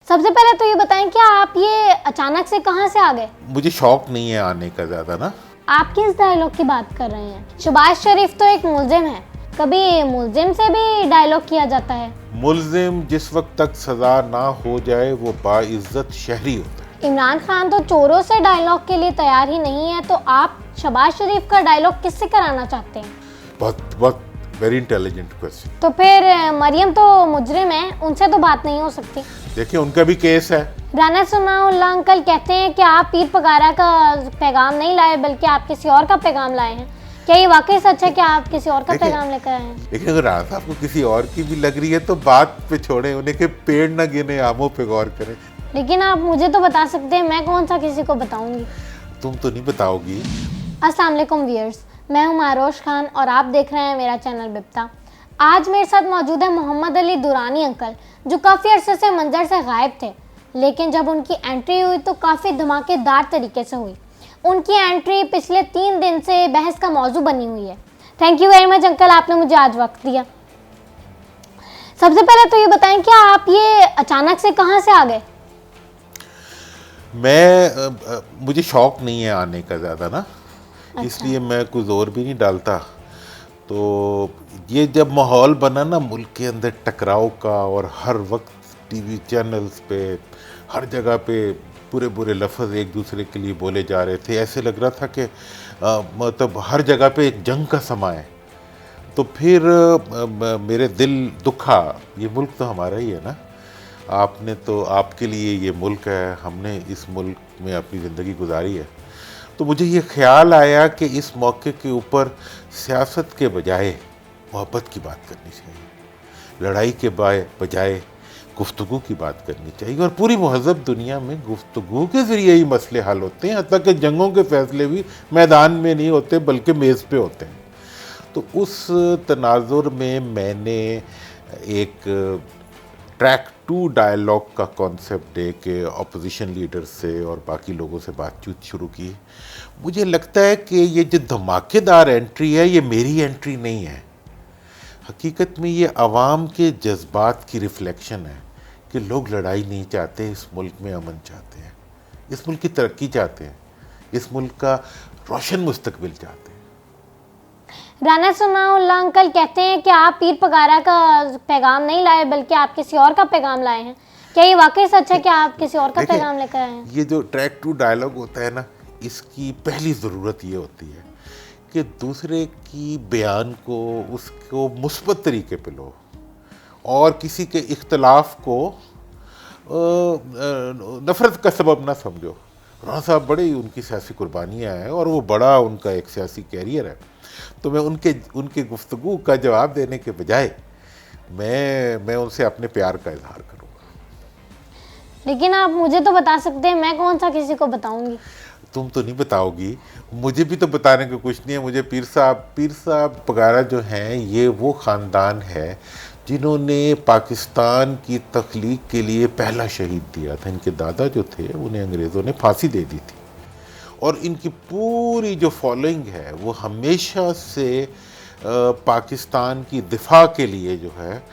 सबसे पहले तो ये बताएं कि आप ये अचानक से कहाँ से आ गए? मुझे शौक नहीं है आने का ज़्यादा ना। आप किस डायलॉग की बात कर रहे हैं? शहबाज शरीफ तो एक मुल्जिम है, कभी मुल्जिम से भी डायलॉग किया जाता है। मुल्जिम जिस वक्त तक सज़ा ना हो जाए वो बाइज्जत शहरी होता है। इमरान खान तो चोरों से डायलॉग के लिए तैयार ही नहीं है, तो आप शहबाज शरीफ का डायलॉग किससे कराना चाहते हैं? बहुत वेरी इंटेलिजेंट क्वेश्चन। तो फिर मरियम तो मुजरिम है, उनसे तो बात नहीं हो सकती। देखिए उनका भी केस है। राना सनाउल्लाह अंकल कहते हैं कि आप पीर पगारा का पैगाम नहीं लाए बल्कि आप किसी और का पैगाम लाए हैं। क्या ये वाकई सच है कि आप किसी और का पैगाम लेकर आए हैं? लेकिन अगर राना साहब को किसी और की भी लग रही है तो बात पे छोड़े, उन्हें के पेड़ न गिने आमों पे गौर करें। लेकिन आप मुझे तो बता सकते हैं, मैं कौन सा किसी को बताऊंगी? तुम तो नहीं बताओगी। अस्सलाम वालेकुम व्यूअर्स, मैं हूं मारोश खान और आप देख रहे हैं मेरा चैनल बिप्ता। आज मेरे साथ मौजूद है मोहम्मद अली दुरानी अंकल, जो काफ़ी अरसे से मंजर से गायब थे, लेकिन जब उनकी एंट्री हुई तो काफ़ी धमाकेदार तरीके से हुई। उनकी एंट्री पिछले 3 दिन से बहस का मौजू बनी हुई है। Thank you very much uncle, आपने मुझे आज वक्त दिया। सबसे पहले तो ये बताएं कि आप ये अचानक से कहाँ से आ गए? मुझे शौक नहीं है आने का ज़्यादा ना। अच्छा। इसलिए मैं कुछ जोर भी नहीं डालता। तो ये जब माहौल बना ना मुल्क के अंदर टकराव का, और हर वक्त टीवी चैनल्स पे हर जगह पे पूरे बुरे लफ्ज़ एक दूसरे के लिए बोले जा रहे थे, ऐसे लग रहा था कि मतलब हर जगह पे एक जंग का समा है। तो फिर मेरे दिल दुखा। ये मुल्क तो हमारा ही है ना। आपने तो, आपके लिए ये मुल्क है, हमने इस मुल्क में अपनी ज़िंदगी गुजारी है। तो मुझे ये ख्याल आया कि इस मौके के ऊपर सियासत के बजाय मोहब्बत की बात करनी चाहिए, लड़ाई के बजाय गुफ्तगू की बात करनी चाहिए। और पूरी महज़ब दुनिया में गुफ्तगू के ज़रिए ही मसले हल होते हैं। हत्ता कि जंगों के फ़ैसले भी मैदान में नहीं होते बल्कि मेज़ पे होते हैं। तो उस तनाजुर में मैंने एक ट्रैक 2 डायलॉग का कॉन्सेप्ट दे के अपोजिशन लीडर से और बाकी लोगों से बातचीत शुरू की। मुझे लगता है कि ये जो धमाकेदार एंट्री है ये मेरी एंट्री नहीं है। हकीकत में ये आवाम के जज्बात की रिफ्लेक्शन है कि लोग लड़ाई नहीं चाहते, इस मुल्क में अमन चाहते हैं, इस मुल्क की तरक्की चाहते हैं, इस मुल्क का रोशन मुस्तकबिल चाहते हैं। राना सनाउल्लाह अंकल कहते हैं कि आप पीर पगारा का पैगाम नहीं लाए बल्कि आप किसी और का पैगाम लाए हैं। क्या ये वाकई सच है कि आप किसी और का पैगाम लेकर आए हैं? ये जो ट्रैक 2 डायलॉग होता है ना, इसकी पहली ज़रूरत ये होती है कि दूसरे की बयान को, उसको मुस्बत तरीके पे लो और किसी के इख्तलाफ को नफ़रत का सबब ना समझो। राना साहब बड़ी उनकी सियासी कुर्बानियाँ हैं और वो बड़ा उनका एक सियासी कैरियर है। तो मैं उनके गुफ्तगू का जवाब देने के बजाय मैं उनसे अपने प्यार का इजहार करूँगा। लेकिन आप मुझे तो बता सकते हैं, मैं कौन सा किसी को बताऊंगी? तुम तो नहीं बताओगी। मुझे भी तो बताने को कुछ नहीं है। मुझे पीर साहब पगारा जो हैं, ये वो ख़ानदान है जिन्होंने पाकिस्तान की तख्लीक के लिए पहला शहीद दिया था। इनके दादा जो थे उन्हें अंग्रेज़ों ने फांसी दे दी थी, और इनकी पूरी जो फॉलोइंग है वो हमेशा से पाकिस्तान की दिफा के लिए जो है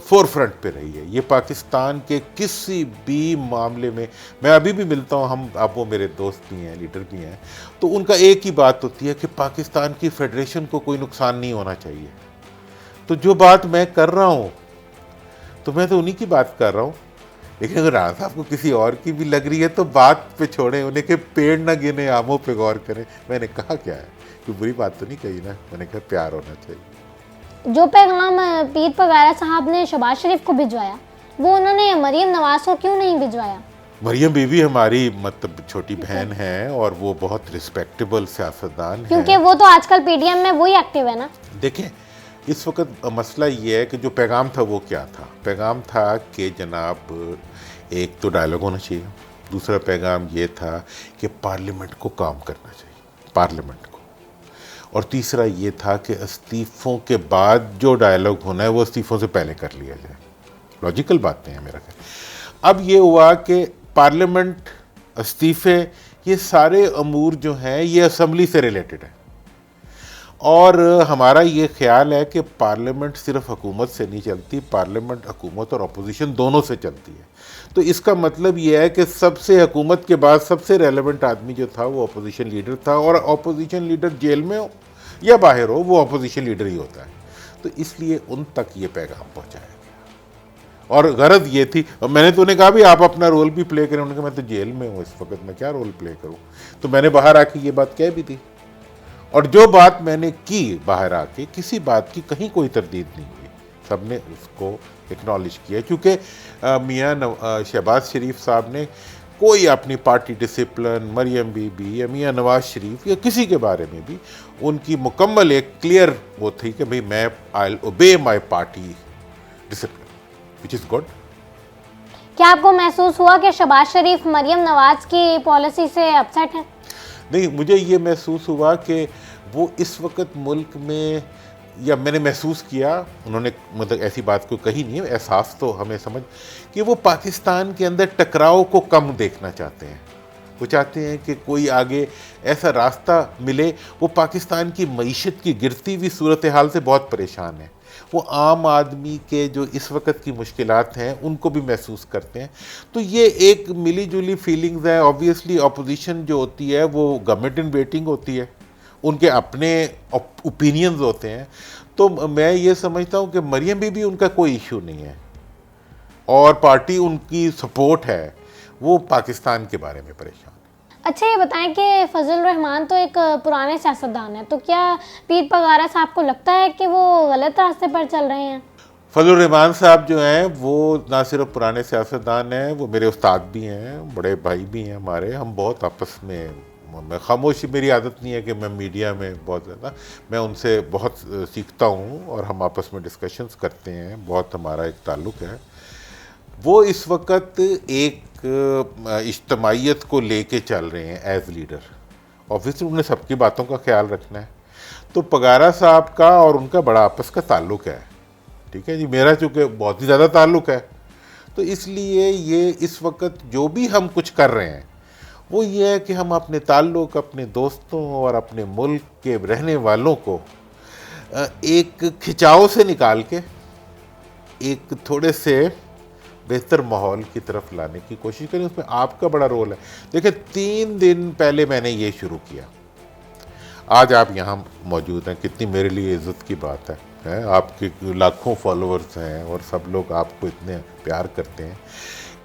फोर फ्रंट पे रही है। ये पाकिस्तान के किसी भी मामले में, मैं अभी भी मिलता हूँ, हम अब वो मेरे दोस्त भी हैं, लीडर भी हैं, तो उनका एक ही बात होती है कि पाकिस्तान की फेडरेशन को कोई नुकसान नहीं होना चाहिए। तो जो बात मैं कर रहा हूँ तो मैं तो उन्हीं की बात कर रहा हूँ। लेकिन अगर राना साहब को किसी और की भी लग रही है तो बात पे छोड़ें, उन्हें के पेड़ न गिने आमों पे गौर करें। मैंने कहा क्या है, कोई बुरी बात तो नहीं कही ना। मैंने कहा प्यार होना चाहिए। जो पैगाम पीर पगारा साहब ने शहबाज शरीफ को भिजवाया, वो उन्होंने मरियम नवाज को क्यों नहीं भिजवाया? मरियम बीवी हमारी मतलब छोटी बहन है और वो बहुत रिस्पेक्टेबल सियासतदान है। क्योंकि वो तो आजकल पीडीएम में वही एक्टिव है ना। देखें, इस वक्त मसला ये है कि जो पैगाम था वो क्या था। पैगाम था कि जनाब, एक तो डायलॉग होना चाहिए, दूसरा पैगाम ये था कि पार्लियामेंट को काम करना चाहिए, पार्लियामेंट को, और तीसरा ये था कि इस्तीफ़ों के बाद जो डायलॉग होना है वो इस्तीफ़ों से पहले कर लिया जाए। लॉजिकल बातें हैं मेरा ख्याल। अब ये हुआ कि पार्लियामेंट, इस्तीफ़े, ये सारे अमूर जो हैं ये असम्बली से रिलेटेड है, और हमारा ये ख्याल है कि पार्लियामेंट सिर्फ हुकूमत से नहीं चलती, पार्लियामेंट हुकूमत और अपोजिशन दोनों से चलती है। तो इसका मतलब ये है कि सबसे हुकूमत के बाद सबसे रेलेवेंट आदमी जो था वो अपोजिशन लीडर था, और अपोजिशन लीडर जेल में हो या बाहर हो वो अपोजिशन लीडर ही होता है। तो इसलिए उन तक ये पैगाम पहुँचाया गया, और गरज ये थी। और मैंने तो उन्हें कहा भी आप अपना रोल भी प्ले करें। उन्होंने कहा मैं तो जेल में हूँ इस वक्त, मैं क्या रोल प्ले करूँ। तो मैंने बाहर आके ये बात कह भी दी, और जो बात मैंने की बाहर आके, किसी बात की कहीं कोई तरदीद नहीं हुई, सबने उसको एक्नॉलेज किया। क्योंकि मियाँ शहबाज शरीफ साहब ने कोई अपनी पार्टी डिसिप्लिन, मरियम बीबी या मियाँ नवाज शरीफ या किसी के बारे में भी उनकी मुकम्मल एक क्लियर वो थी कि भाई मैं I will obey my party discipline, which is good. क्या आपको महसूस हुआ कि शहबाज शरीफ मरियम नवाज की पॉलिसी से अपसेट हैं? नहीं, मुझे ये महसूस हुआ कि वो इस वक्त मुल्क में, या मैंने महसूस किया, उन्होंने मतलब ऐसी बात को कही नहीं है, एहसास तो हमें समझ, कि वो पाकिस्तान के अंदर टकराव को कम देखना चाहते हैं। वो चाहते हैं कि कोई आगे ऐसा रास्ता मिले। वो पाकिस्तान की मईशत की गिरती हुई सूरत हाल से बहुत परेशान है। वो आम आदमी के जो इस वक्त की मुश्किलात हैं उनको भी महसूस करते हैं। तो ये एक मिली जुली फीलिंग्स है। ऑब्वियसली अपोजिशन जो होती है वो गवर्नमेंट इन वेटिंग होती है, उनके अपने ओपिनियंस होते हैं। तो मैं ये समझता हूँ कि मरियम बीबी उनका कोई इशू नहीं है, और पार्टी उनकी सपोर्ट है, वो पाकिस्तान के बारे में परेशान है। अच्छा, ये बताएं कि फजल रहमान तो एक पुराने सियासतदान हैं, तो क्या पीर पगारा साहब को लगता है कि वो गलत रास्ते पर चल रहे हैं? फजल रहमान साहब जो हैं वो ना सिर्फ पुराने सियासतदान हैं, वो मेरे उस्ताद भी हैं, बड़े भाई भी हैं हमारे। हम बहुत आपस में, मैं खामोशी, मेरी आदत नहीं है कि मैं मीडिया में बहुत ज़्यादा, मैं उनसे बहुत सीखता हूँ और हम आपस में डिस्कशंस करते हैं, बहुत हमारा एक ताल्लुक़ है। वो इस वक्त एक इज्तमाइयत को लेके चल रहे हैं एज लीडर। ऑब्वियसली उन्हें सबकी बातों का ख्याल रखना है। तो पगारा साहब का और उनका बड़ा आपस का ताल्लुक़ है, ठीक है जी। मेरा चूँकि बहुत ही ज़्यादा ताल्लुक़ है, तो इसलिए ये इस वक्त जो भी हम कुछ कर रहे हैं वो ये है कि हम अपने ताल्लुक़, अपने दोस्तों और अपने मुल्क के रहने वालों को एक खिंचाव से निकाल के एक थोड़े से बेहतर माहौल की तरफ लाने की कोशिश करें। उसमें आपका बड़ा रोल है। देखिए, 3 दिन पहले मैंने ये शुरू किया, आज आप यहाँ मौजूद हैं, कितनी मेरे लिए इज़्ज़त की बात है। आपके लाखों फॉलोअर्स हैं और सब लोग आपको इतने प्यार करते हैं।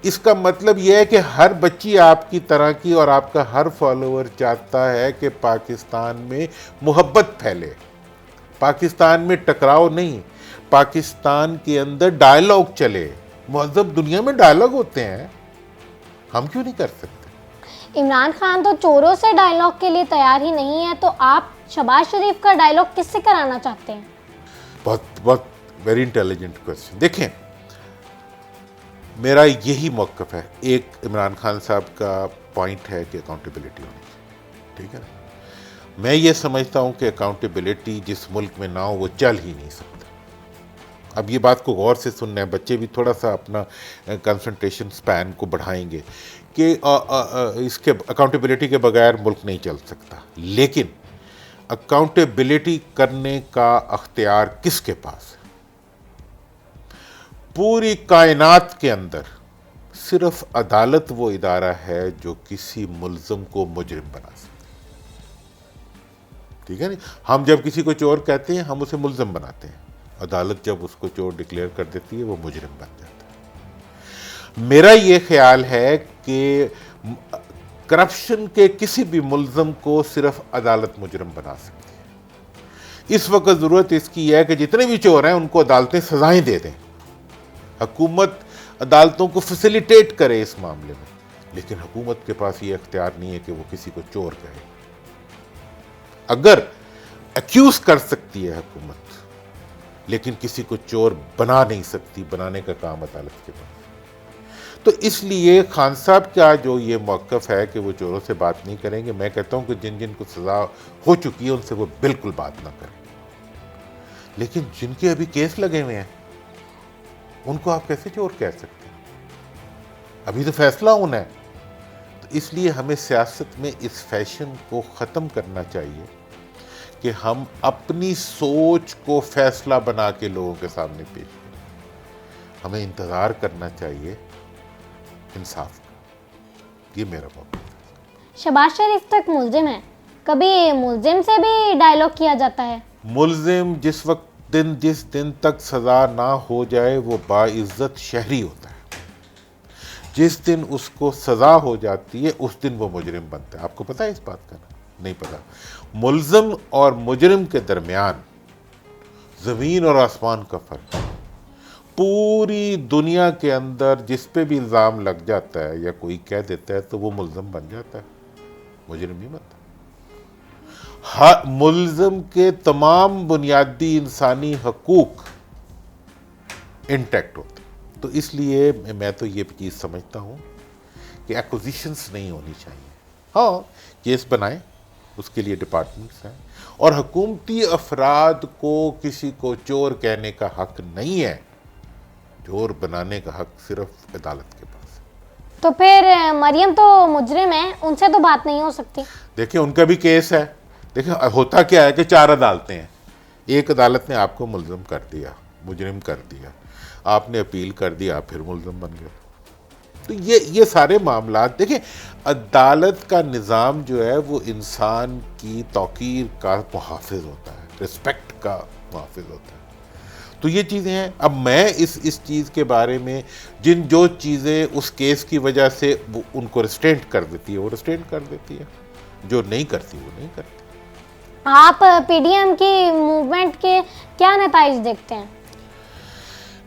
इसका मतलब यह है कि हर बच्ची आपकी तरह की और आपका हर फॉलोअर चाहता है कि पाकिस्तान में मोहब्बत फैले, पाकिस्तान में टकराव नहीं, पाकिस्तान के अंदर डायलॉग चले। मुहज़्ज़ब दुनिया में डायलॉग होते हैं, हम क्यों नहीं कर सकते? इमरान खान तो चोरों से डायलॉग के लिए तैयार ही नहीं है, तो आप शहबाज शरीफ का डायलॉग किससे कराना चाहते हैं? बहुत बहुत वेरी इंटेलिजेंट क्वेश्चन। देखें, मेरा यही मौक़िफ़ है। एक इमरान खान साहब का पॉइंट है कि अकाउंटेबिलिटी होनी चाहिए, ठीक है। मैं ये समझता हूँ कि अकाउंटेबिलिटी जिस मुल्क में ना हो वो चल ही नहीं सकता। अब ये बात को गौर से सुनना है, बच्चे भी थोड़ा सा अपना कंसंट्रेशन स्पैन को बढ़ाएंगे कि इसके अकाउंटेबिलिटी के बगैर मुल्क नहीं चल सकता। लेकिन अकाउंटेबिलिटी करने का अख्तियार किसके पास है? पूरी कायनात के अंदर सिर्फ अदालत वो इदारा है जो किसी मुल्ज़िम को मुजरिम बना सकती है, ठीक है नहीं। हम जब किसी को चोर कहते हैं हम उसे मुल्ज़िम बनाते हैं, अदालत जब उसको चोर डिक्लेयर कर देती है वो मुजरिम बन जाता है। मेरा ये ख्याल है कि करप्शन के किसी भी मुल्ज़िम को सिर्फ अदालत मुजरिम बना सकती है। इस वक्त ज़रूरत इसकी है कि जितने भी चोर हैं उनको अदालतें सज़ाएं दे दें, हुकूमत अदालतों को फैसिलिटेट करे इस मामले में। लेकिन हुकूमत के पास ये अख्तियार नहीं है कि वो किसी को चोर कहे। अगर एक्यूज कर सकती है हुकूमत, लेकिन किसी को चोर बना नहीं सकती, बनाने का काम अदालत के पास। तो इसलिए खान साहब का जो ये मौक़िफ़ है कि वो चोरों से बात नहीं करेंगे, मैं कहता हूँ कि जिन जिन को सज़ा हो चुकी है उनसे वो बिल्कुल बात ना करें। लेकिन जिनके अभी केस लगे हुए हैं उनको आप कैसे चोर कह सकते हैं? अभी तो फैसला होना है। तो इसलिए हमें सियासत में इस फैशन को ख़त्म करना चाहिए कि हम अपनी सोच को फैसला बना के लोगों के सामने पेश करें। हमें इंतज़ार करना चाहिए इंसाफ का। ये मेरा मौका है। शहबाज शरीफ तक मुलजिम है, कभी मुलजिम से भी डायलॉग किया जाता है? मुलजिम जिस दिन तक सज़ा ना हो जाए वो बाइज्जत शहरी होता है। जिस दिन उसको सज़ा हो जाती है उस दिन वो मुजरिम बनता है। आपको पता है इस बात का? नहीं पता। मुलजिम और मुजरिम के दरमियान ज़मीन और आसमान का फ़र्क है। पूरी दुनिया के अंदर जिस पे भी इल्ज़ाम लग जाता है या कोई कह देता है तो वो मुलजिम बन जाता है, मुजरिम नहीं बनता। हर मुलजिम के तमाम बुनियादी इंसानी हकूक इंटैक्ट होते हैं। तो इसलिए मैं तो ये चीज़ समझता हूँ कि एक्विजिशंस नहीं होनी चाहिए। हाँ, केस बनाएं, उसके लिए डिपार्टमेंट्स हैं, और हुकूमती अफराद को किसी को चोर कहने का हक नहीं है। चोर बनाने का हक सिर्फ अदालत के पास है। तो फिर मरियम तो मुजरिम है, उनसे तो बात नहीं हो सकती? देखिए, उनका भी केस है। देखिए, होता क्या है कि 4 अदालतें हैं। एक अदालत ने आपको मुलजिम कर दिया, मुजरिम कर दिया, आपने अपील कर दी, आप फिर मुलजिम बन गए। तो ये सारे मामला, देखिए, अदालत का निज़ाम जो है वो इंसान की तौकीर का मुहाफ़िज़ होता है, रिस्पेक्ट का मुहाफ़िज़ होता है। तो ये चीज़ें हैं। अब मैं इस चीज़ के बारे में, जो चीज़ें उस केस की वजह से वो उनको रिस्ट्रेंट कर देती है वो रिस्ट्रेंट कर देती है, जो नहीं करती वो नहीं करती। आप पीडीएम की मूवमेंट के क्या नताइज देखते हैं?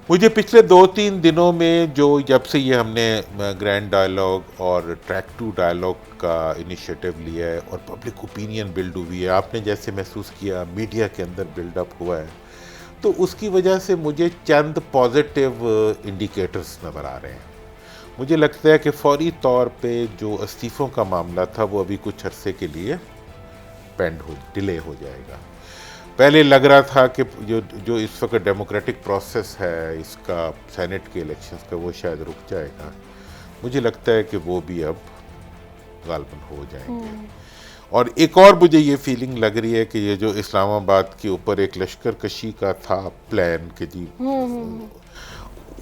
मुझे पिछले 2-3 दिनों में जब से ये हमने ग्रैंड डायलॉग और ट्रैक टू डायलॉग का इनिशिएटिव लिया है और पब्लिक ओपिनियन बिल्ड हुई है, आपने जैसे महसूस किया मीडिया के अंदर बिल्डअप हुआ है, तो उसकी वजह से मुझे चंद पॉजिटिव इंडिकेटर्स नज़र आ रहे हैं। मुझे लगता है कि फौरी तौर पे जो इस्तीफ़ों का मामला था वो अभी कुछ अरसे के लिए डिले हो जाएगा। पहले लग रहा था कि जो इस वक्त डेमोक्रेटिक प्रोसेस है इसका, सेनेट के इलेक्शंस का, वो शायद रुक जाएगा। मुझे लगता है कि वो भी अब गालबन हो जाएंगे। और एक और मुझे ये फीलिंग लग रही है कि ये जो इस्लामाबाद के ऊपर एक लश्कर कशी का था प्लान कि जी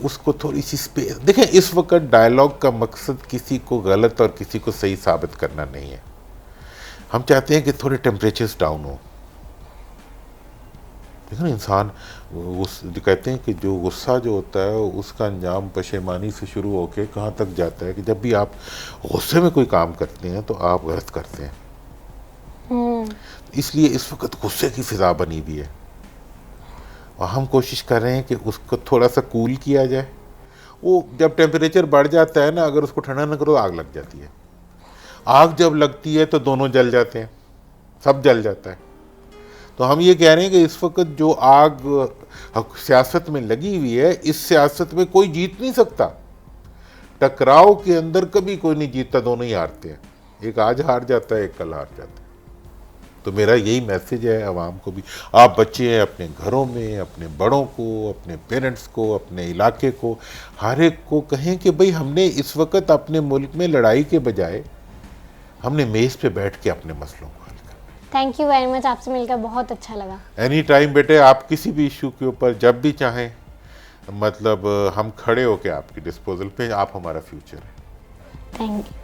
उसको थोड़ी सी स्पेस। देखें, इस वक्त डायलॉग का मकसद किसी को गलत और किसी को सही साबित करना नहीं है। हम चाहते हैं कि थोड़े टेम्परेचर्स डाउन हो। देखो ना, इंसान जो कहते हैं कि जो गुस्सा जो होता है उसका अंजाम पशेमानी से शुरू होकर कहाँ तक जाता है कि जब भी आप गुस्से में कोई काम करते हैं तो आप गलत करते हैं। इसलिए इस वक्त गुस्से की फिजा बनी हुई है और हम कोशिश कर रहे हैं कि उसको थोड़ा सा कूल किया जाए। वो जब टेम्परेचर बढ़ जाता है ना, अगर उसको ठंडा ना करो आग लग जाती है। आग जब लगती है तो दोनों जल जाते हैं, सब जल जाता है। तो हम ये कह रहे हैं कि इस वक्त जो आग सियासत में लगी हुई है, इस सियासत में कोई जीत नहीं सकता। टकराव के अंदर कभी कोई नहीं जीतता, दोनों ही हारते हैं। एक आज हार जाता है, एक कल हार जाता है। तो मेरा यही मैसेज है आवाम को भी, आप बच्चे हैं अपने घरों में, अपने बड़ों को, अपने पेरेंट्स को, अपने इलाके को, हर एक को कहें कि भाई हमने इस वक्त अपने मुल्क में लड़ाई के बजाय हमने मेज़ पे बैठ के अपने मसलों को हल करना। थैंक यू वेरी मच, आपसे मिलकर बहुत अच्छा लगा। एनी टाइम बेटे, आप किसी भी इशू के ऊपर जब भी चाहें, मतलब हम खड़े होके आपकी डिस्पोजल पे, आप हमारा फ्यूचर है। Thank you.